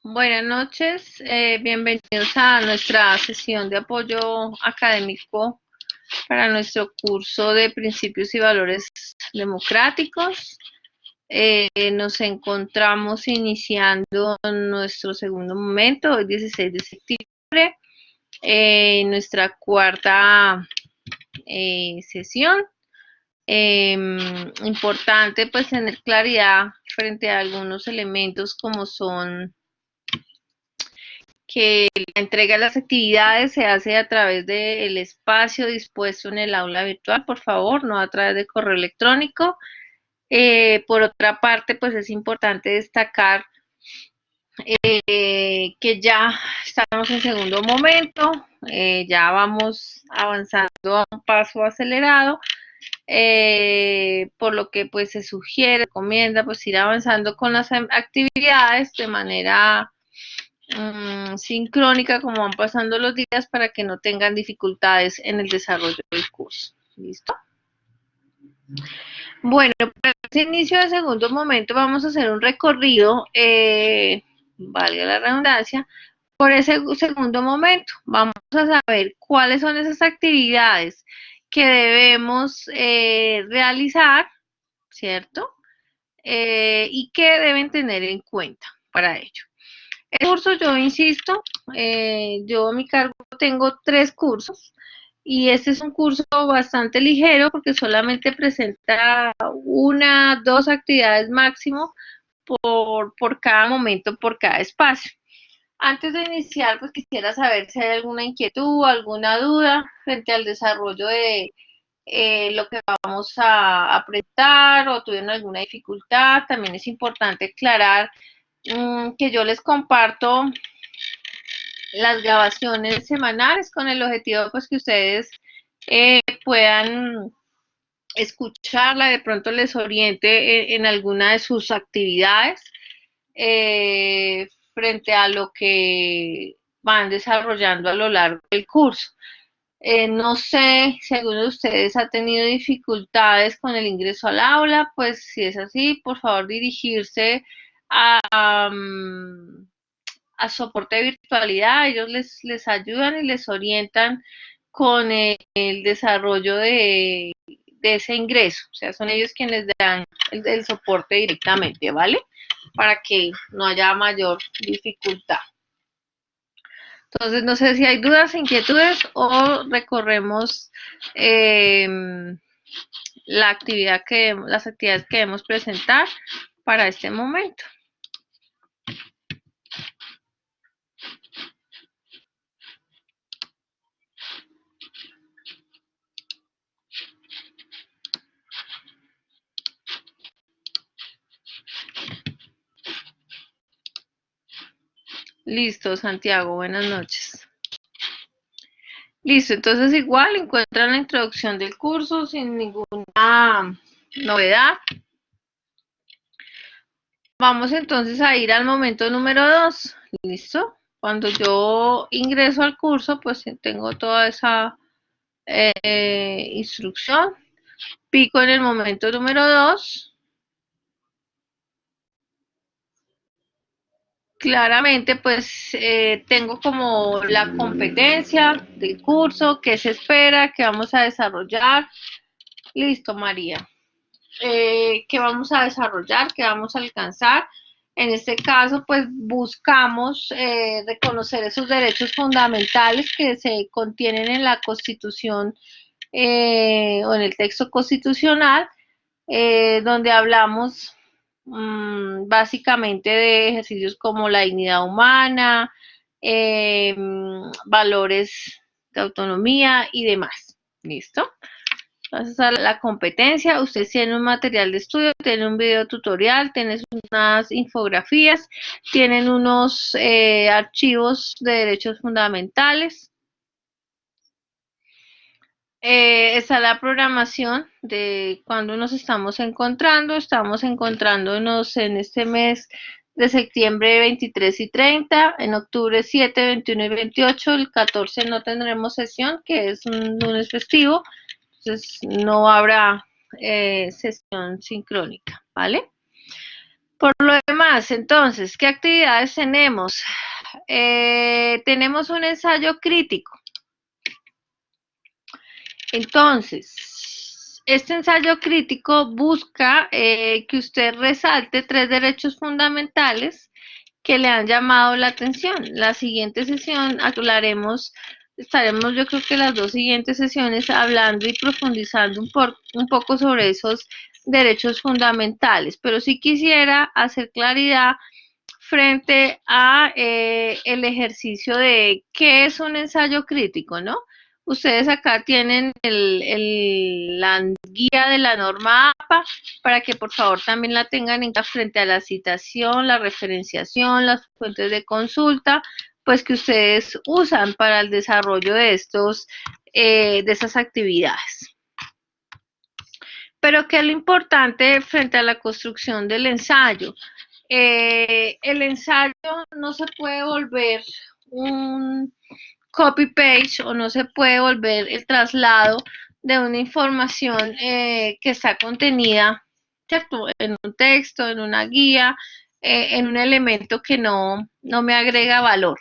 Buenas noches, bienvenidos a nuestra sesión de apoyo académico para nuestro curso de Principios y Valores Democráticos. Nos encontramos iniciando nuestro segundo momento, hoy 16 de septiembre, nuestra cuarta sesión. Importante pues tener claridad frente a algunos elementos como son que la entrega de las actividades se hace a través del espacio dispuesto en el aula virtual, por favor, no a través de correo electrónico. Por otra parte, pues es importante destacar que ya estamos en segundo momento, ya vamos avanzando a un paso acelerado, por lo que pues se sugiere, recomienda pues ir avanzando con las actividades de manera sincrónica como van pasando los días para que no tengan dificultades en el desarrollo del curso. ¿Listo? Bueno, para este inicio de segundo momento vamos a hacer un recorrido, valga la redundancia, por ese segundo momento. Vamos a saber cuáles son esas actividades que debemos realizar, ¿cierto? Y que deben tener en cuenta para ello. El curso, yo insisto, yo a mi cargo tengo 3 cursos y este es un curso bastante ligero porque solamente presenta 1, 2 actividades máximo por cada momento, por cada espacio. Antes de iniciar, pues quisiera saber si hay alguna inquietud, alguna duda frente al desarrollo de lo que vamos a presentar o tuvieron alguna dificultad. También es importante aclarar que yo les comparto las grabaciones semanales con el objetivo pues que ustedes puedan escucharla, de pronto les oriente en alguna de sus actividades frente a lo que van desarrollando a lo largo del curso. No sé si alguno de ustedes ha tenido dificultades con el ingreso al aula, pues si es así, por favor dirigirse a, a soporte de virtualidad, ellos les ayudan y les orientan con el desarrollo de ese ingreso, o sea, son ellos quienes dan el soporte directamente, ¿vale? Para que no haya mayor dificultad. Entonces, no sé si hay dudas, inquietudes o recorremos la actividad las actividades que debemos presentar para este momento. Listo, Santiago, buenas noches. Listo, entonces igual encuentran la introducción del curso sin ninguna novedad. Vamos entonces a ir al momento número 2. ¿Listo? Cuando yo ingreso al curso, pues tengo toda esa instrucción. Pico en el momento número 2. Claramente, pues tengo como la competencia del curso, qué se espera, qué vamos a desarrollar. Listo, María. ¿Qué vamos a desarrollar? ¿Qué vamos a alcanzar? En este caso, pues buscamos reconocer esos derechos fundamentales que se contienen en la Constitución o en el texto constitucional, donde hablamos básicamente de ejercicios como la dignidad humana, valores de autonomía y demás. ¿Listo? Entonces, a la competencia, ustedes tienen un material de estudio, tienen un video tutorial, tienen unas infografías, tienen unos archivos de derechos fundamentales. Está la programación de cuando nos estamos encontrándonos en este mes de septiembre 23 y 30, en octubre 7, 21 y 28, el 14 no tendremos sesión, que es un lunes festivo, entonces no habrá sesión sincrónica, ¿vale? Por lo demás, más? Entonces, ¿qué actividades tenemos? Tenemos un ensayo crítico. Entonces, este ensayo crítico busca que usted resalte 3 derechos fundamentales que le han llamado la atención. La siguiente sesión estaremos yo creo que las 2 siguientes sesiones hablando y profundizando un poco sobre esos derechos fundamentales, pero sí quisiera hacer claridad frente a el ejercicio de qué es un ensayo crítico, ¿no? Ustedes acá tienen la guía de la norma APA para que por favor también la tengan en cuenta frente a la citación, la referenciación, las fuentes de consulta, pues que ustedes usan para el desarrollo de esas actividades. Pero ¿qué es lo importante frente a la construcción del ensayo? El ensayo no se puede volver un copy-paste o no se puede volver el traslado de una información que está contenida, ¿cierto? En un texto, en una guía, en un elemento que no me agrega valor.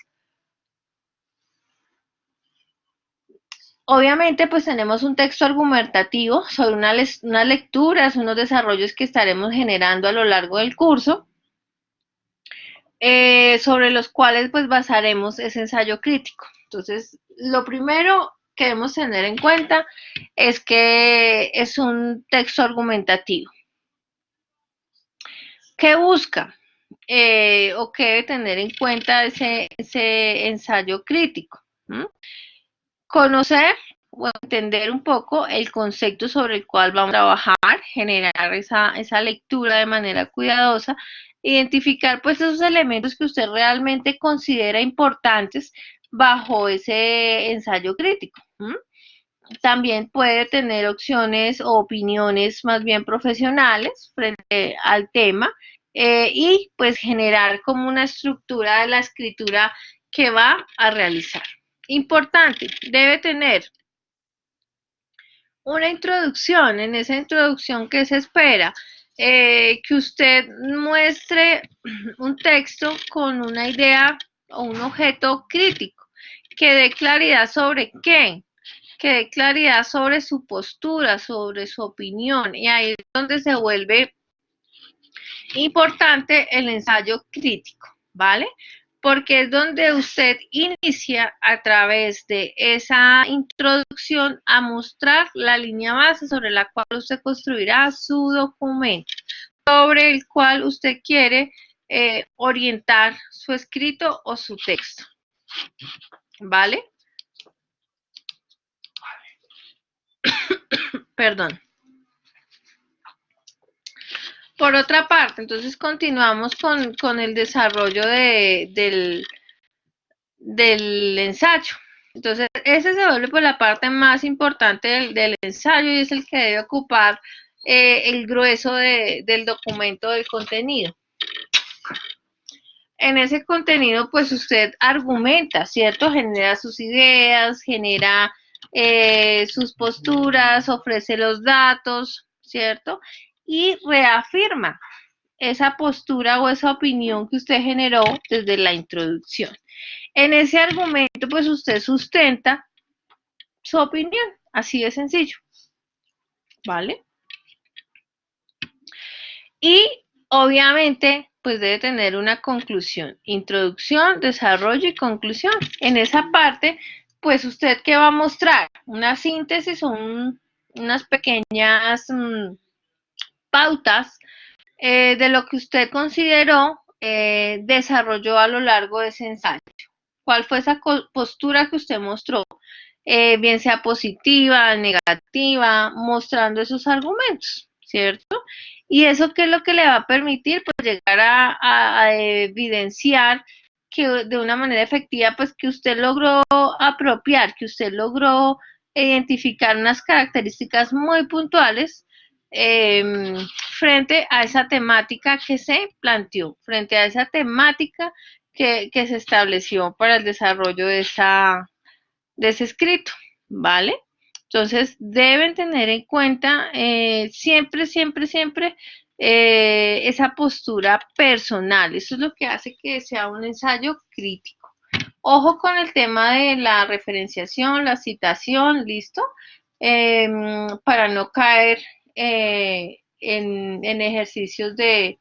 Obviamente, pues tenemos un texto argumentativo sobre unas lecturas, unos desarrollos que estaremos generando a lo largo del curso, sobre los cuales pues basaremos ese ensayo crítico. Entonces, lo primero que debemos tener en cuenta es que es un texto argumentativo. ¿Qué busca? O qué debe tener en cuenta ese ensayo crítico. Conocer o entender un poco el concepto sobre el cual vamos a trabajar, generar esa lectura de manera cuidadosa, identificar pues esos elementos que usted realmente considera importantes bajo ese ensayo crítico. También puede tener opciones o opiniones más bien profesionales frente al tema y pues generar como una estructura de la escritura que va a realizar. Importante, debe tener una introducción. En esa introducción, ¿qué se espera? Que usted muestre un texto con una idea o un objeto crítico, que dé claridad sobre qué, que dé claridad sobre su postura, sobre su opinión, y ahí es donde se vuelve importante el ensayo crítico, ¿vale? Porque es donde usted inicia a través de esa introducción a mostrar la línea base sobre la cual usted construirá su documento, sobre el cual usted quiere orientar su escrito o su texto, ¿vale? Perdón. Por otra parte, entonces continuamos con el desarrollo del ensayo. Entonces, ese se vuelve pues la parte más importante del ensayo y es el que debe ocupar el grueso del documento, del contenido. En ese contenido, pues usted argumenta, ¿cierto? Genera sus ideas, genera sus posturas, ofrece los datos, ¿cierto? Y reafirma esa postura o esa opinión que usted generó desde la introducción. En ese argumento, pues usted sustenta su opinión, así de sencillo, ¿vale? Y obviamente, pues debe tener una conclusión, introducción, desarrollo y conclusión. En esa parte, pues usted ¿qué va a mostrar? Una síntesis o unas pequeñas pautas de lo que usted consideró desarrolló a lo largo de ese ensayo. ¿Cuál fue esa postura que usted mostró? Bien sea positiva, negativa, mostrando esos argumentos, ¿cierto? Y eso qué es lo que le va a permitir, pues llegar a evidenciar que de una manera efectiva, pues que usted logró apropiar, que usted logró identificar unas características muy puntuales frente a esa temática que se planteó, frente a esa temática que se estableció para el desarrollo de ese escrito, ¿vale? Entonces, deben tener en cuenta siempre, siempre, siempre esa postura personal. Eso es lo que hace que sea un ensayo crítico. Ojo con el tema de la referenciación, la citación, ¿listo? Para no caer en ejercicios de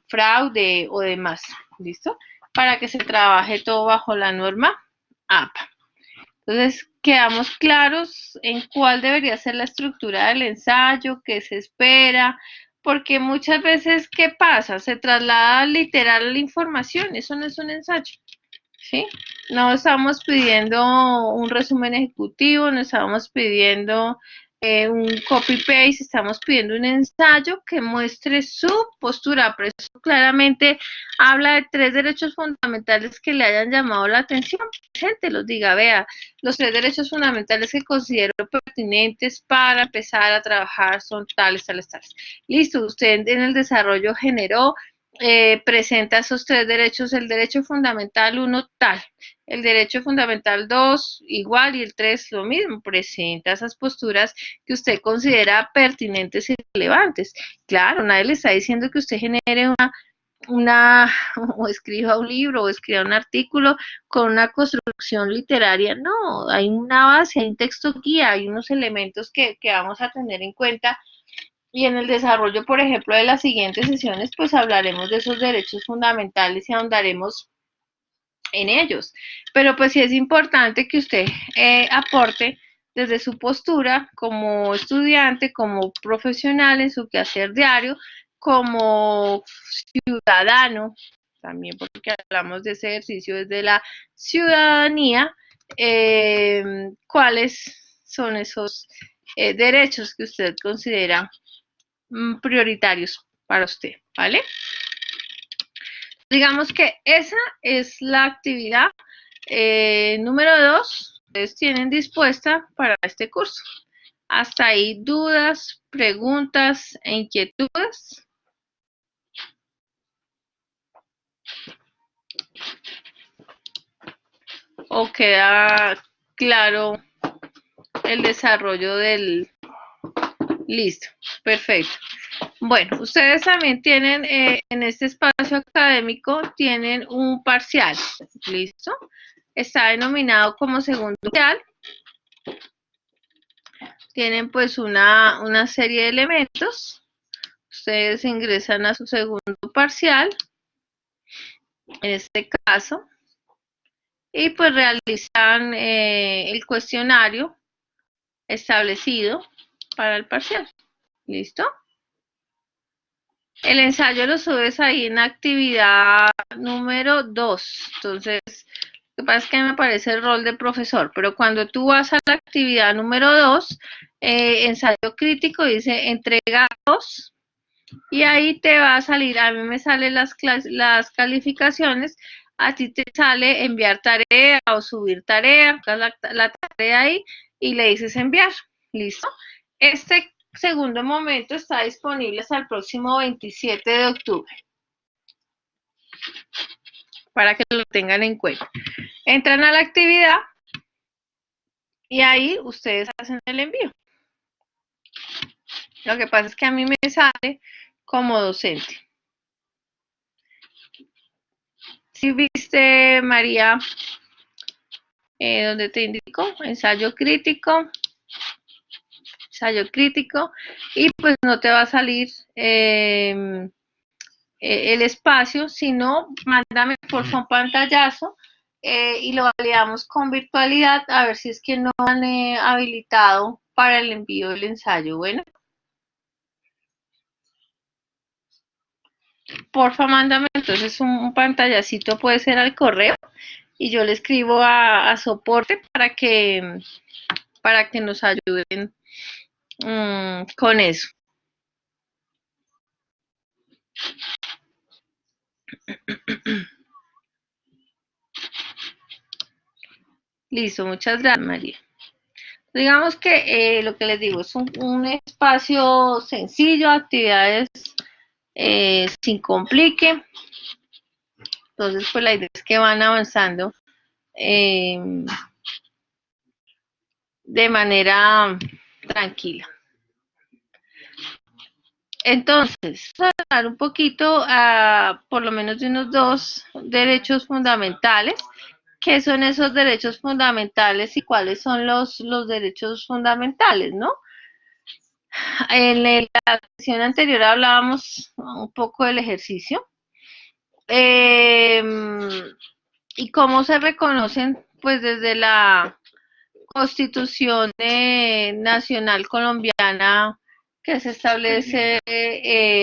fraude o demás, ¿listo? Para que se trabaje todo bajo la norma APA. Entonces, quedamos claros en cuál debería ser la estructura del ensayo, qué se espera, porque muchas veces, ¿qué pasa? Se traslada literal la información, eso no es un ensayo, ¿sí? No estamos pidiendo un resumen ejecutivo, no estamos pidiendo un copy-paste, estamos pidiendo un ensayo que muestre su postura, pero eso claramente habla de 3 derechos fundamentales que le hayan llamado la atención. Gente los diga, vea, los 3 derechos fundamentales que considero pertinentes para empezar a trabajar son tales, tales, tales. Listo, usted en el desarrollo generó presenta esos 3 derechos, el derecho fundamental 1 tal, el derecho fundamental 2 igual y el 3 lo mismo, presenta esas posturas que usted considera pertinentes y relevantes. Claro, nadie le está diciendo que usted genere o escriba un libro o escriba un artículo con una construcción literaria, no, hay una base, hay un texto guía, hay unos elementos que vamos a tener en cuenta y en el desarrollo, por ejemplo, de las siguientes sesiones, pues hablaremos de esos derechos fundamentales y ahondaremos en ellos. Pero pues sí es importante que usted aporte desde su postura como estudiante, como profesional en su quehacer diario, como ciudadano, también porque hablamos de ese ejercicio desde la ciudadanía, cuáles son esos derechos que usted considera prioritarios para usted, ¿vale? Digamos que esa es la actividad número 2 ustedes tienen dispuesta para este curso. Hasta ahí, dudas, preguntas e inquietudes. ¿O queda claro el desarrollo del... Listo, perfecto. Bueno, ustedes también tienen en este espacio académico, tienen un parcial, ¿listo? Está denominado como segundo parcial. Tienen pues una serie de elementos. Ustedes ingresan a su segundo parcial, en este caso, y pues realizan el cuestionario establecido para el parcial. ¿Listo? El ensayo lo subes ahí en actividad número 2. Entonces, lo que pasa es que me aparece el rol de profesor, pero cuando tú vas a la actividad número 2, ensayo crítico, dice entrega 2, y ahí te va a salir, a mí me salen las calificaciones, a ti te sale enviar tarea o subir tarea, la tarea ahí y le dices enviar, ¿listo? Este segundo momento está disponible hasta el próximo 27 de octubre, para que lo tengan en cuenta. Entran a la actividad y ahí ustedes hacen el envío. Lo que pasa es que a mí me sale como docente. Si viste, María, donde te indico, ensayo crítico, y pues no te va a salir el espacio, sino mándame por favor un pantallazo y lo validamos con virtualidad a ver si es que no han habilitado para el envío del ensayo. Bueno, porfa, mándame entonces un pantallacito, puede ser al correo, y yo le escribo a soporte para que nos ayuden con eso. Listo, muchas gracias, María. Digamos que lo que les digo es un espacio sencillo, actividades sin complique. Entonces, pues la idea es que van avanzando de manera tranquila. Entonces, vamos a hablar un poquito, por lo menos de unos dos derechos fundamentales. ¿Qué son esos derechos fundamentales y cuáles son los derechos fundamentales, no? En la sesión anterior hablábamos un poco del ejercicio y cómo se reconocen, pues desde la Constitución Nacional Colombiana que se establece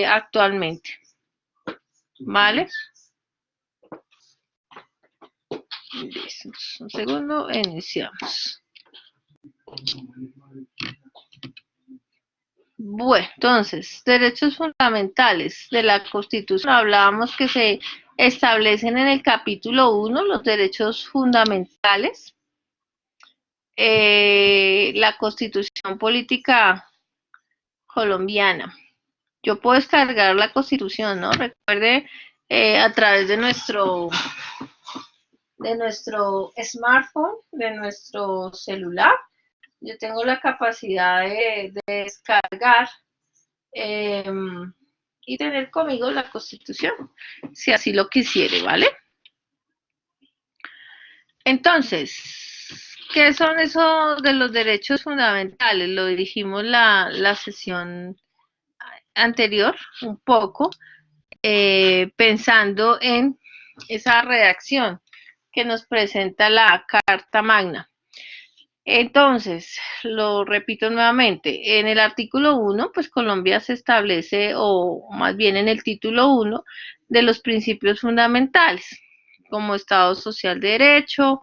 actualmente. ¿Vale? Listo. Un segundo, iniciamos. Bueno, entonces, derechos fundamentales de la Constitución. Hablábamos que se establecen en el capítulo 1 los derechos fundamentales. La Constitución Política Colombiana. Yo puedo descargar la Constitución, ¿no? Recuerde, a través de nuestro smartphone, de nuestro celular. Yo tengo la capacidad de descargar y tener conmigo la Constitución, si así lo quisiere, ¿vale? Entonces, ¿qué son esos de los derechos fundamentales? Lo dijimos la sesión anterior un poco, pensando en esa redacción que nos presenta la Carta Magna. Entonces, lo repito nuevamente, en el artículo 1, pues Colombia se establece, o más bien en el título 1, de los principios fundamentales, como Estado social de derecho,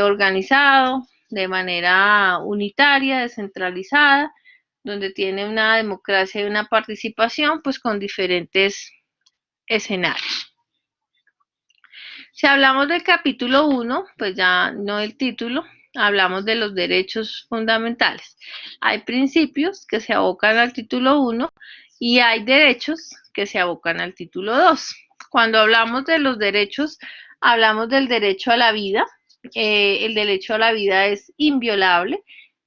organizado de manera unitaria, descentralizada, donde tiene una democracia y una participación, pues con diferentes escenarios. Si hablamos del capítulo 1, pues ya no el título, hablamos de los derechos fundamentales. Hay principios que se abocan al título 1 y hay derechos que se abocan al título 2. Cuando hablamos de los derechos, hablamos del derecho a la vida. El derecho a la vida es inviolable.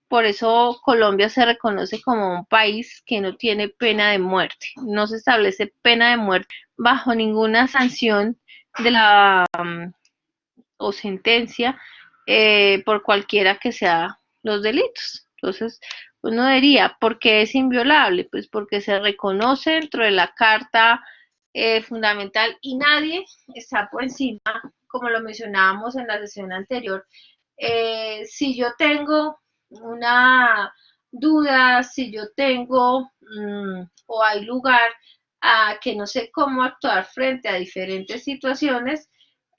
Por eso Colombia se reconoce como un país que no tiene pena de muerte. No se establece pena de muerte bajo ninguna sanción de la o sentencia por cualquiera que sea los delitos. Entonces, uno diría, ¿por qué es inviolable? Pues porque se reconoce dentro de la Carta Fundamental y nadie está por encima, como lo mencionábamos en la sesión anterior. Si yo tengo una duda, si yo tengo o hay lugar a que no sé cómo actuar frente a diferentes situaciones,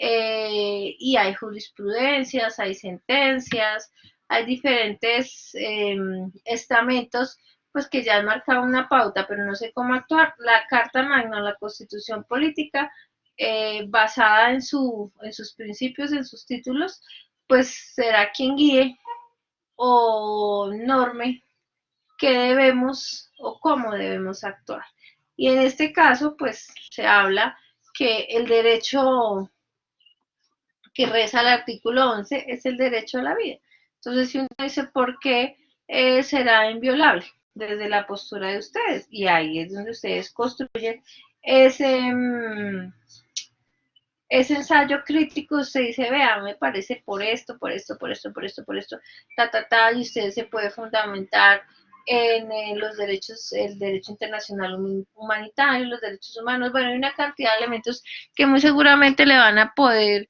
y hay jurisprudencias, hay sentencias, hay diferentes estamentos pues que ya han marcado una pauta, pero no sé cómo actuar. La Carta Magna, la Constitución Política, basada en sus principios, en sus títulos, pues será quien guíe o norme qué debemos o cómo debemos actuar. Y en este caso, pues se habla que el derecho que reza el artículo 11 es el derecho a la vida. Entonces, si uno dice, ¿por qué será inviolable? Desde la postura de ustedes. Y ahí es donde ustedes construyen ese, ese ensayo crítico. Usted dice, vea, me parece por esto, por esto, por esto, por esto, por esto, y usted se puede fundamentar en los derechos, el derecho internacional humanitario, los derechos humanos. Bueno, hay una cantidad de elementos que muy seguramente le van a poder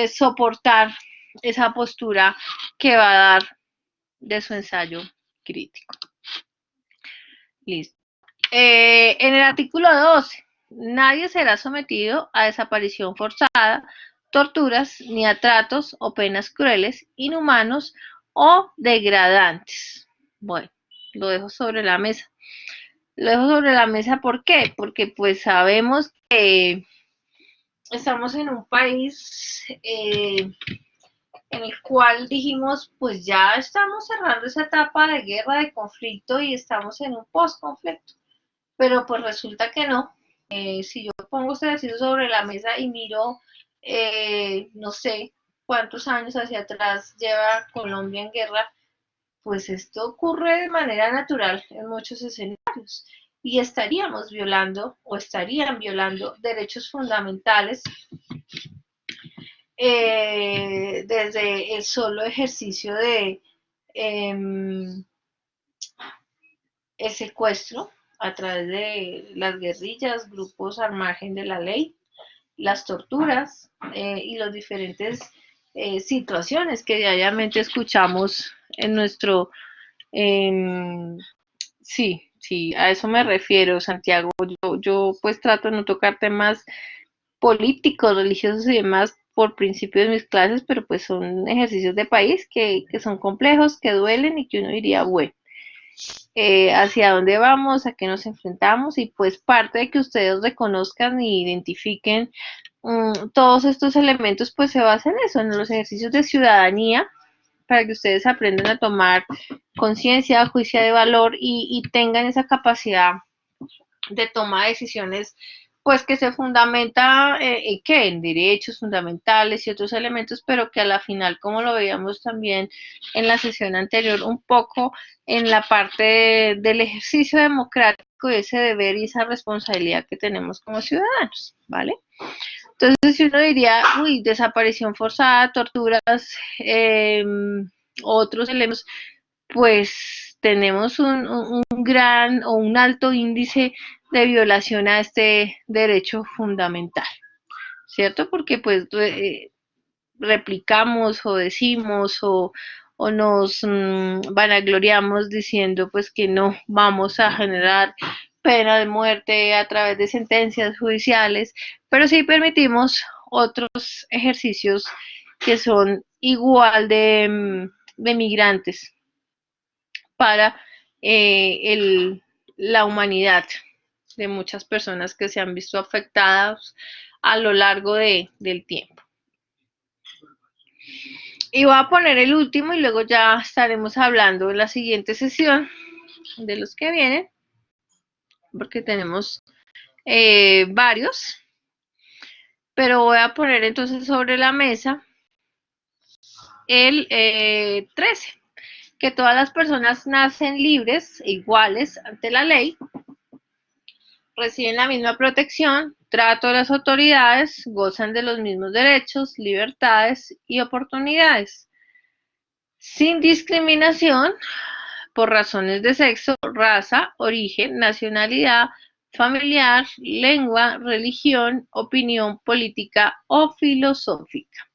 soportar esa postura que va a dar de su ensayo crítico. Listo. En el artículo 12, nadie será sometido a desaparición forzada, torturas, ni a tratos o penas crueles, inhumanos o degradantes. Bueno, lo dejo sobre la mesa. Lo dejo sobre la mesa, ¿por qué? Porque pues sabemos que estamos en un país en el cual dijimos, pues ya estamos cerrando esa etapa de guerra, de conflicto y estamos en un post-conflicto. Pero pues resulta que no. Si yo pongo este ejercicio sobre la mesa y miro, no sé cuántos años hacia atrás lleva Colombia en guerra, pues esto ocurre de manera natural en muchos escenarios. y estaríamos violando o estarían violando derechos fundamentales desde el solo ejercicio de el secuestro a través de las guerrillas, grupos al margen de la ley, las torturas y las diferentes situaciones que diariamente escuchamos en nuestro... sí, sí, a eso me refiero, Santiago. Yo pues trato de no tocar temas políticos, religiosos y demás por principio de mis clases, pero pues son ejercicios de país que son complejos, que duelen y que uno diría, bueno, hacia dónde vamos, a qué nos enfrentamos y pues parte de que ustedes reconozcan y identifiquen todos estos elementos pues se basa en eso, en los ejercicios de ciudadanía para que ustedes aprendan a tomar conciencia, juicio de valor y tengan esa capacidad de toma de decisiones pues que se fundamenta ¿qué? En derechos fundamentales y otros elementos, pero que a la final, como lo veíamos también en la sesión anterior, un poco en la parte del ejercicio democrático, ese deber y esa responsabilidad que tenemos como ciudadanos, ¿vale? Entonces, si uno diría, uy, desaparición forzada, torturas, otros elementos, pues tenemos un gran o un alto índice de violación a este derecho fundamental, ¿cierto? Porque pues replicamos o decimos o nos vanagloriamos diciendo pues que no vamos a generar pena de muerte a través de sentencias judiciales, pero sí permitimos otros ejercicios que son igual de migrantes para la humanidad de muchas personas que se han visto afectadas a lo largo del tiempo. Y voy a poner el último y luego ya estaremos hablando en la siguiente sesión de los que vienen, porque tenemos varios, pero voy a poner entonces sobre la mesa el 13, que todas las personas nacen libres e iguales ante la ley, reciben la misma protección, trato de las autoridades, gozan de los mismos derechos, libertades y oportunidades, sin discriminación por razones de sexo, raza, origen, nacionalidad, familiar, lengua, religión, opinión política o filosófica.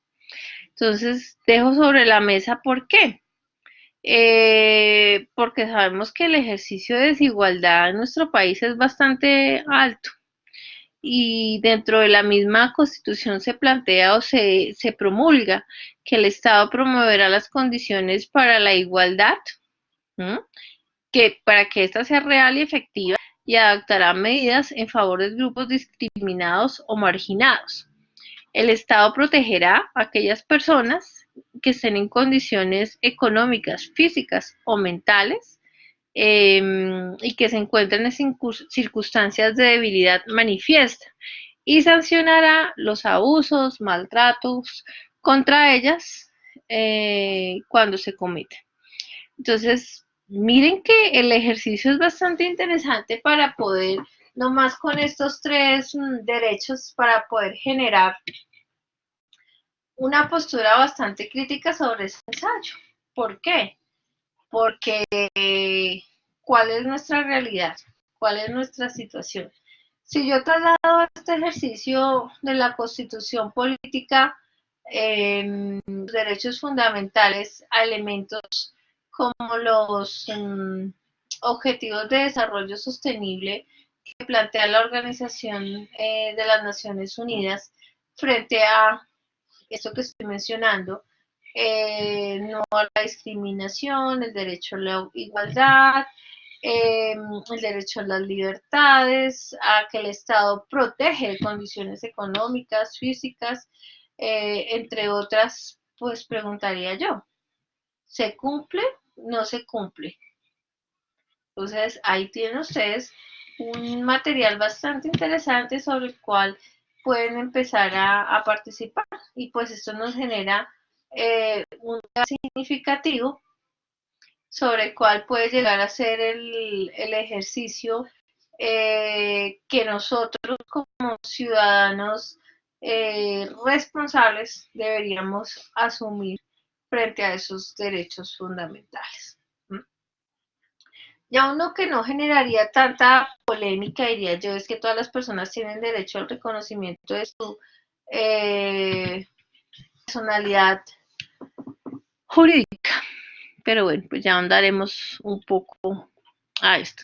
Entonces, dejo sobre la mesa por qué. Porque sabemos que el ejercicio de desigualdad en nuestro país es bastante alto y dentro de la misma Constitución se plantea o se promulga que el Estado promoverá las condiciones para la igualdad, ¿m? Que para que ésta sea real y efectiva y adoptará medidas en favor de grupos discriminados o marginados. El Estado protegerá a aquellas personas que estén en condiciones económicas, físicas o mentales y que se encuentren en circunstancias de debilidad manifiesta y sancionará los abusos, maltratos contra ellas cuando se cometen. Entonces, miren que el ejercicio es bastante interesante para poder, nomás con estos tres derechos, para poder generar una postura bastante crítica sobre ese ensayo. ¿Por qué? Porque ¿cuál es nuestra realidad? ¿Cuál es nuestra situación? Si yo traslado este ejercicio de la constitución política, los derechos fundamentales a elementos como los objetivos de desarrollo sostenible que plantea la Organización de las Naciones Unidas frente a esto que estoy mencionando, no a la discriminación, el derecho a la igualdad, el derecho a las libertades, a que el Estado protege condiciones económicas, físicas, entre otras, pues preguntaría yo, ¿se cumple? ¿No se cumple? Entonces, ahí tienen ustedes un material bastante interesante sobre el cual pueden empezar a participar y pues esto nos genera un significativo sobre el cual puede llegar a ser el ejercicio que nosotros como ciudadanos responsables deberíamos asumir frente a esos derechos fundamentales. Ya uno que no generaría tanta polémica, diría yo, es que todas las personas tienen derecho al reconocimiento de su personalidad jurídica. Pero bueno, pues ya andaremos un poco a esto.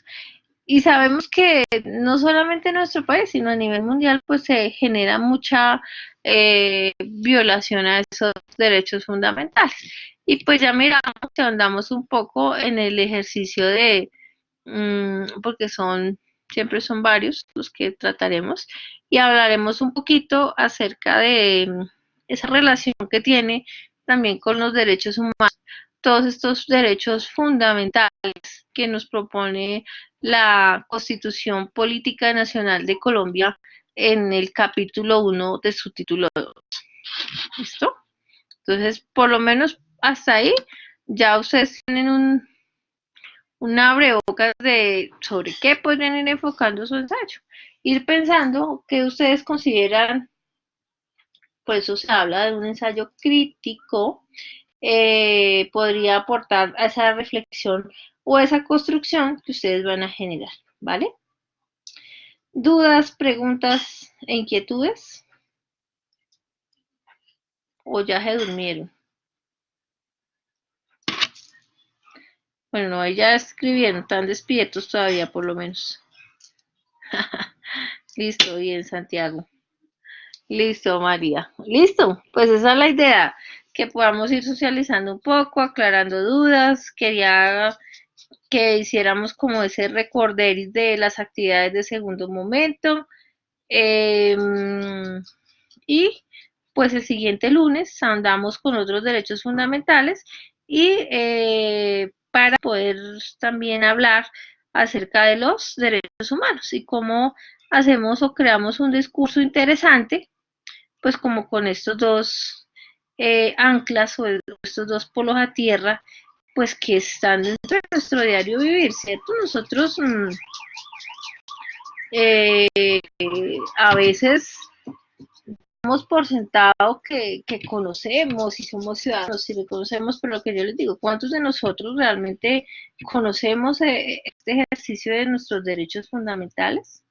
Y sabemos que no solamente en nuestro país, sino a nivel mundial, pues se genera mucha violación a esos derechos fundamentales. Y pues ya miramos que andamos un poco en el ejercicio de, porque siempre son varios los que trataremos, y hablaremos un poquito acerca de esa relación que tiene también con los derechos humanos, todos estos derechos fundamentales que nos propone la Constitución Política Nacional de Colombia en el capítulo 1 de su título 2. ¿Listo? Entonces, por lo menos hasta ahí ya ustedes tienen un abrebocas de sobre qué pueden ir enfocando su ensayo. Ir pensando que ustedes consideran, por eso se habla de un ensayo crítico, podría aportar a esa reflexión o esa construcción que ustedes van a generar, ¿vale? ¿Dudas, preguntas e inquietudes? ¿O ya se durmieron? Bueno, no, ya escribieron, están despiertos todavía por lo menos. Listo, bien, Santiago. Listo, María. Listo, pues esa es la idea, que podamos ir socializando un poco, aclarando dudas. Quería que hiciéramos como ese recorderis de las actividades de segundo momento. Eh, y pues el siguiente lunes andamos con otros derechos fundamentales y para poder también hablar acerca de los derechos humanos y cómo hacemos o creamos un discurso interesante, pues como con estos dos anclas o estos dos polos a tierra, pues que están dentro de nuestro diario vivir, ¿cierto? Nosotros eh, a veces damos por sentado que conocemos y somos ciudadanos y reconocemos, pero lo que yo les digo, ¿cuántos de nosotros realmente conocemos este ejercicio de nuestros derechos fundamentales?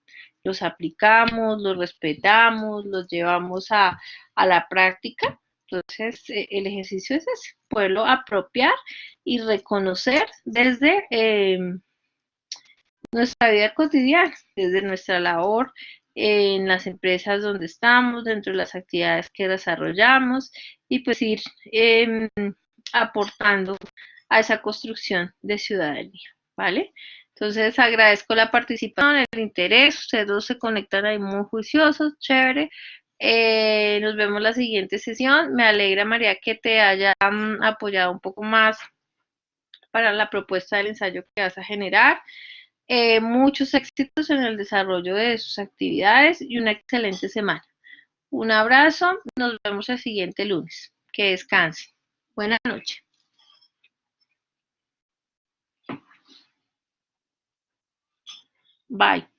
Los aplicamos, los respetamos, los llevamos a la práctica. Entonces, el ejercicio es ese, poderlo apropiar y reconocer desde nuestra vida cotidiana, desde nuestra labor en las empresas donde estamos, dentro de las actividades que desarrollamos y pues ir aportando a esa construcción de ciudadanía, ¿vale? Entonces agradezco la participación, el interés, ustedes dos se conectan ahí muy juiciosos, chévere. Nos vemos la siguiente sesión. Me alegra, María, que te haya apoyado un poco más para la propuesta del ensayo que vas a generar. Muchos éxitos en el desarrollo de sus actividades y una excelente semana. Un abrazo, nos vemos el siguiente lunes. Que descansen. Buenas noches. Bye.